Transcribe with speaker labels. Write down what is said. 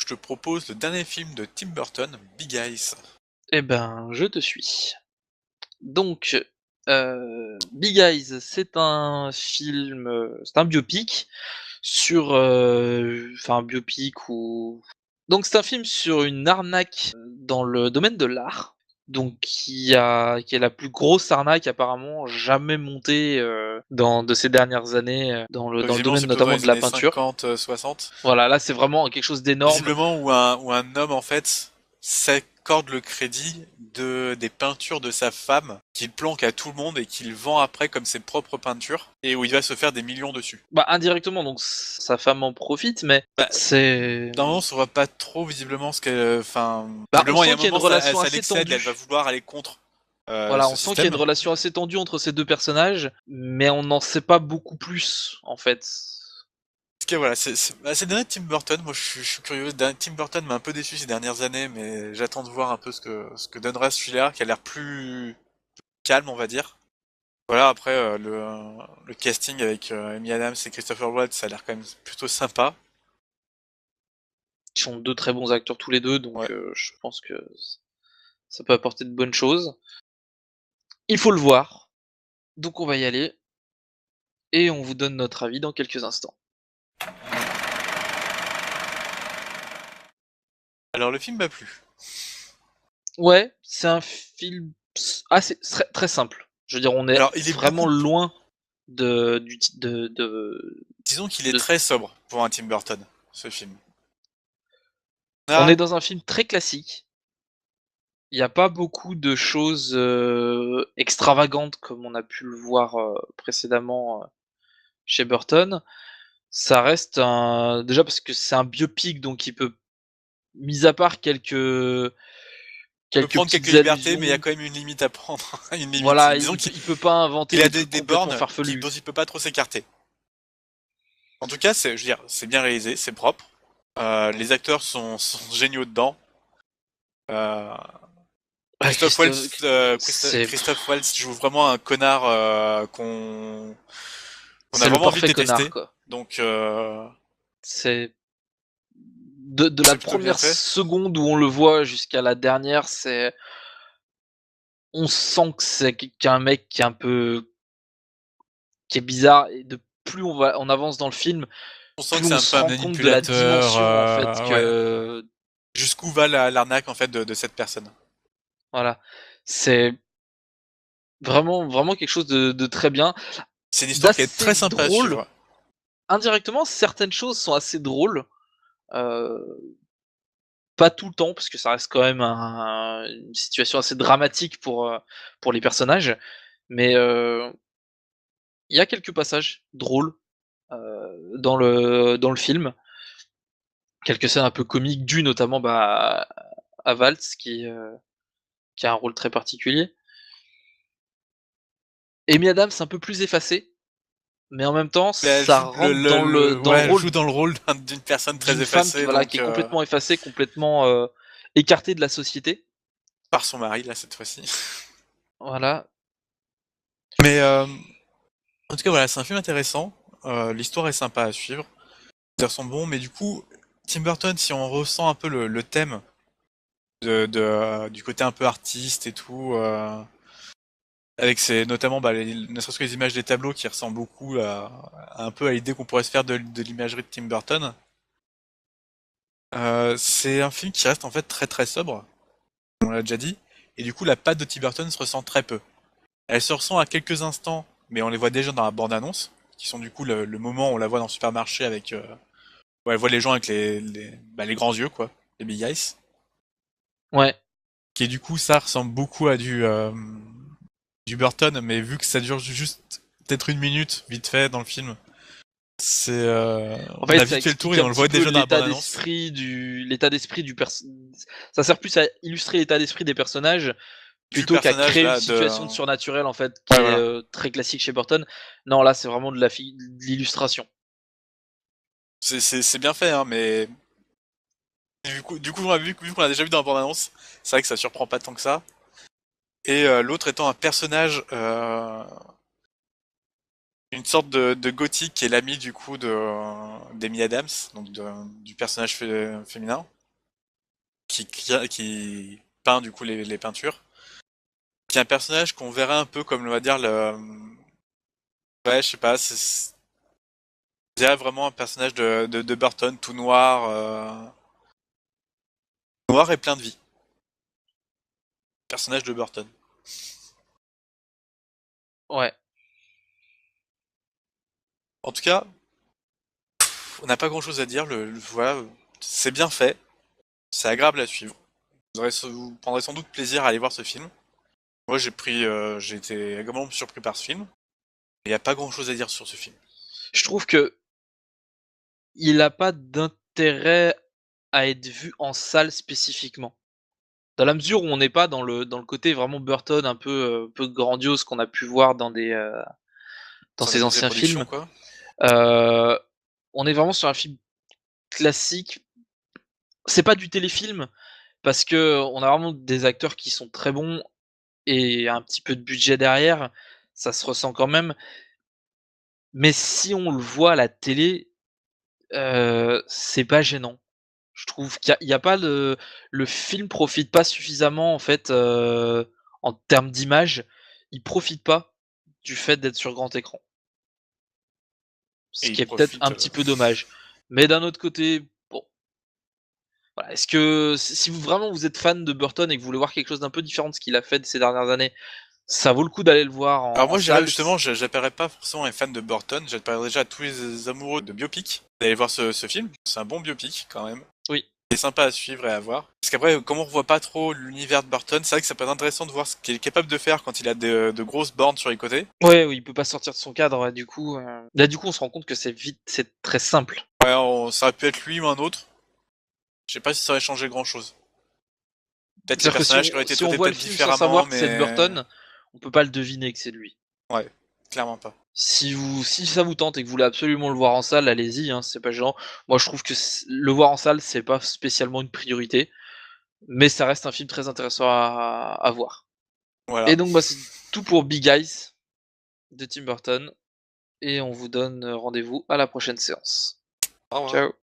Speaker 1: je te propose le dernier film de Tim Burton, Big Eyes.
Speaker 2: Eh ben, je te suis. Donc, Big Eyes, c'est un film, c'est un biopic sur, enfin un biopic ou donc c'est un film sur une arnaque dans le domaine de l'art, donc qui est la plus grosse arnaque apparemment jamais montée, dans de ces dernières années,
Speaker 1: Donc
Speaker 2: dans le
Speaker 1: visiblement
Speaker 2: domaine
Speaker 1: c'est plutôt dans
Speaker 2: notamment
Speaker 1: les
Speaker 2: de la
Speaker 1: années
Speaker 2: peinture.
Speaker 1: 50, 60.
Speaker 2: Voilà, là c'est vraiment quelque chose d'énorme.
Speaker 1: Visiblement où un homme en fait s'accorde le crédit des peintures de sa femme qu'il planque à tout le monde et qu'il vend après comme ses propres peintures et où il va se faire des millions dessus.
Speaker 2: Bah, indirectement donc sa femme en profite, mais
Speaker 1: Bah,
Speaker 2: c'est
Speaker 1: normalement on voit pas trop visiblement ce qu'elle... Enfin,
Speaker 2: bah, on
Speaker 1: visiblement il y a
Speaker 2: sent
Speaker 1: un
Speaker 2: qu'il y a une
Speaker 1: moment
Speaker 2: relation
Speaker 1: ça
Speaker 2: assez
Speaker 1: l'excède et elle va
Speaker 2: tendue.
Speaker 1: vouloir aller contre
Speaker 2: Voilà,
Speaker 1: ce
Speaker 2: on sent qu'il y a une
Speaker 1: système.
Speaker 2: relation assez tendue entre ces 2 personnages, mais on n'en sait pas beaucoup plus, en fait.
Speaker 1: En tout cas, voilà, c'est le dernier Tim Burton. Moi, je suis curieux. Tim Burton m'a un peu déçu ces dernières années, mais j'attends de voir un peu ce que donnera celui-là, qui a l'air plus calme, on va dire. Voilà, après, le casting avec Amy Adams et Christopher Waltz, ça a l'air quand même plutôt sympa.
Speaker 2: Ils sont 2 très bons acteurs tous les 2,
Speaker 1: Ouais.
Speaker 2: donc je pense que ça peut apporter de bonnes choses. Il faut le voir, donc on va y aller et on vous donne notre avis dans quelques instants.
Speaker 1: Alors, le film m'a plu.
Speaker 2: Ouais, c'est un film assez très très simple. Je veux dire, on est
Speaker 1: Alors, il est
Speaker 2: vraiment
Speaker 1: beaucoup...
Speaker 2: loin de du ti
Speaker 1: Disons qu'il est
Speaker 2: de
Speaker 1: très sobre pour un Tim Burton, ce film.
Speaker 2: on
Speaker 1: Ah,
Speaker 2: est dans un film très classique. Il y a pas beaucoup de choses, extravagantes comme on a pu le voir, précédemment, chez Burton. Ça reste un déjà parce que c'est un biopic donc il peut mis à part
Speaker 1: il peut
Speaker 2: quelques
Speaker 1: prendre quelques
Speaker 2: petites
Speaker 1: libertés, mais il y a
Speaker 2: allusions,
Speaker 1: quand même une limite à prendre. Une limite.
Speaker 2: voilà,
Speaker 1: Disons
Speaker 2: il peut pas inventer
Speaker 1: qu'il a
Speaker 2: des
Speaker 1: des,
Speaker 2: trucs
Speaker 1: des
Speaker 2: complètement
Speaker 1: bornes dont
Speaker 2: farfelus.
Speaker 1: il peut pas trop s'écarter. En tout cas, je veux dire, c'est bien réalisé, c'est propre. Les acteurs sont géniaux dedans. Euh,
Speaker 2: Ah
Speaker 1: Christophe
Speaker 2: Christophe
Speaker 1: Waltz,
Speaker 2: c'est
Speaker 1: Christophe Waltz joue vraiment un connard qu'on a
Speaker 2: c'est le
Speaker 1: vraiment envie de
Speaker 2: parfait connard,
Speaker 1: détester.
Speaker 2: quoi.
Speaker 1: Donc,
Speaker 2: C'est de la
Speaker 1: c'est plutôt bien
Speaker 2: première
Speaker 1: fait.
Speaker 2: seconde où on le voit jusqu'à la dernière, c'est on sent que c'est qu'un mec qui est un peu qui est bizarre et de plus on avance dans le film,
Speaker 1: On sent que
Speaker 2: plus
Speaker 1: c'est
Speaker 2: on
Speaker 1: un
Speaker 2: se
Speaker 1: peu un
Speaker 2: rend compte de la
Speaker 1: manipulateur.
Speaker 2: dimension en fait
Speaker 1: Ouais.
Speaker 2: que
Speaker 1: Jusqu'où va l'arnaque en fait de cette personne.
Speaker 2: voilà. C'est vraiment quelque chose de très bien,
Speaker 1: C'est une histoire qui est
Speaker 2: d'assez
Speaker 1: très sympa à
Speaker 2: drôle.
Speaker 1: suivre.
Speaker 2: Indirectement, certaines choses sont assez drôles, heu, pas tout le temps parce que ça reste quand même une situation assez dramatique pour les personnages, mais il y a quelques passages drôles, dans le film. Quelques scènes un peu comiques dues notamment, bah, à Waltz qui a un rôle très particulier. Amy Adams un peu plus effacée, mais en même temps,
Speaker 1: Elle
Speaker 2: ça
Speaker 1: joue
Speaker 2: rentre dans le
Speaker 1: ouais, elle
Speaker 2: rôle
Speaker 1: joue dans le rôle d'une personne très
Speaker 2: d'une femme qui
Speaker 1: effacée,
Speaker 2: voilà,
Speaker 1: donc
Speaker 2: qui est complètement effacée, complètement, écartée de la société.
Speaker 1: par son mari là cette fois-ci.
Speaker 2: Voilà.
Speaker 1: Mais en tout cas voilà, c'est un film intéressant. L'histoire est sympa à suivre. Les acteurs sont bons, mais du coup, Tim Burton, si on ressent un peu le thème du côté un peu artiste et tout, avec notamment bah, ne serait-ce que les images des tableaux qui ressemblent beaucoup un peu à l'idée qu'on pourrait se faire de l'imagerie de Tim Burton. C'est un film qui reste en fait très très sobre, on l'a déjà dit, et du coup la patte de Tim Burton se ressent très peu. Elle se ressent à quelques instants, mais on les voit déjà dans la bande-annonce, qui sont du coup le moment où on la voit dans le supermarché avec... où elle voit les gens avec les grands yeux, quoi, les big eyes.
Speaker 2: Ouais.
Speaker 1: Qui du coup ça ressemble beaucoup à du Burton, mais vu que ça dure juste peut-être une minute, vite fait, dans le film,
Speaker 2: En
Speaker 1: on a
Speaker 2: fait, ça
Speaker 1: vite fait le tour
Speaker 2: explique
Speaker 1: et
Speaker 2: un
Speaker 1: on le
Speaker 2: petit
Speaker 1: voit
Speaker 2: peu
Speaker 1: déjà dans la bande-annonce.
Speaker 2: l'état d'esprit du ça sert plus à illustrer l'état d'esprit des personnages
Speaker 1: Du
Speaker 2: plutôt qu'à
Speaker 1: personnage
Speaker 2: créer une
Speaker 1: là
Speaker 2: situation de surnaturel en fait qui
Speaker 1: Ouais,
Speaker 2: est,
Speaker 1: voilà.
Speaker 2: très classique chez Burton. Non, là, c'est vraiment de l'illustration.
Speaker 1: C'est bien fait, hein, mais du coup vu qu'on l'a déjà vu dans la bande-annonce, c'est vrai que ça surprend pas tant que ça. Et l'autre étant un personnage, une sorte de gothique qui est l'ami du coup d'Amy Adams, donc du personnage féminin. qui peint du coup les peintures, qui est un personnage qu'on verrait un peu comme on va dire le, ouais, je sais pas, je dirais vraiment un personnage de Burton, tout noir, noir et plein de vie. Personnage de Burton.
Speaker 2: Ouais.
Speaker 1: En tout cas, on n'a pas grand chose à dire. Voilà, c'est bien fait, c'est agréable à suivre. Vous prendrez sans doute plaisir à aller voir ce film. Moi, j'ai été agréablement surpris par ce film. Il n'y a pas grand chose à dire sur ce film.
Speaker 2: Je trouve que il a pas d'intérêt à être vu en salle spécifiquement. Dans la mesure où on n'est pas dans le côté vraiment Burton un peu grandiose qu'on a pu voir dans ses
Speaker 1: Ses
Speaker 2: anciens
Speaker 1: productions,
Speaker 2: films.
Speaker 1: quoi.
Speaker 2: Heu, on est vraiment sur un film classique. C'est pas du téléfilm parce que on a vraiment des acteurs qui sont très bons et un petit peu de budget derrière, ça se ressent quand même. Mais si on le voit à la télé, c'est pas gênant. Je trouve qu'il y a pas le film profite pas suffisamment en fait, en termes d'image, il profite pas du fait d'être sur grand écran.
Speaker 1: Et
Speaker 2: Ce
Speaker 1: il
Speaker 2: qui est peut-être
Speaker 1: profite.
Speaker 2: un petit peu dommage. Mais d'un autre côté, bon, voilà, est-ce que si vous vraiment vous êtes fan de Burton et que vous voulez voir quelque chose d'un peu différent de ce qu'il a fait ces dernières années, ça vaut le coup d'aller le voir
Speaker 1: Alors
Speaker 2: en
Speaker 1: moi, je dirais
Speaker 2: salle.
Speaker 1: justement, j'appellerais pas forcément les fans de Burton, j'appellerais déjà à tous les amoureux de biopic d'aller voir ce film. C'est un bon biopic quand même.
Speaker 2: Oui.
Speaker 1: Il est sympa à suivre et à voir. Parce qu'après, comme on revoit pas trop l'univers de Burton, c'est vrai que ça peut être intéressant de voir ce qu'il est capable de faire quand il a de grosses bornes sur les côtés.
Speaker 2: Ouais, oui, il peut pas sortir de son cadre, ouais, du coup, là, du coup, on se rend compte que c'est très simple.
Speaker 1: Ouais, ça aurait pu être lui ou un autre. Je sais pas si ça aurait changé grand chose. Peut-être les
Speaker 2: C'est-à-dire que
Speaker 1: personnages qui auraient été
Speaker 2: si on
Speaker 1: traités
Speaker 2: voit le
Speaker 1: peut-être
Speaker 2: film sans
Speaker 1: différemment,
Speaker 2: savoir que c'est de
Speaker 1: mais
Speaker 2: Burton, on peut pas le deviner que c'est de lui.
Speaker 1: ouais, clairement pas.
Speaker 2: Si ça vous tente et que vous voulez absolument le voir en salle, allez-y, hein, c'est pas gênant. Moi, je trouve que le voir en salle, c'est pas spécialement une priorité, mais ça reste un film très intéressant à voir.
Speaker 1: Voilà.
Speaker 2: Et donc, bah, c'est tout pour Big Eyes de Tim Burton et on vous donne rendez-vous à la prochaine séance.
Speaker 1: Au revoir.
Speaker 2: Ciao.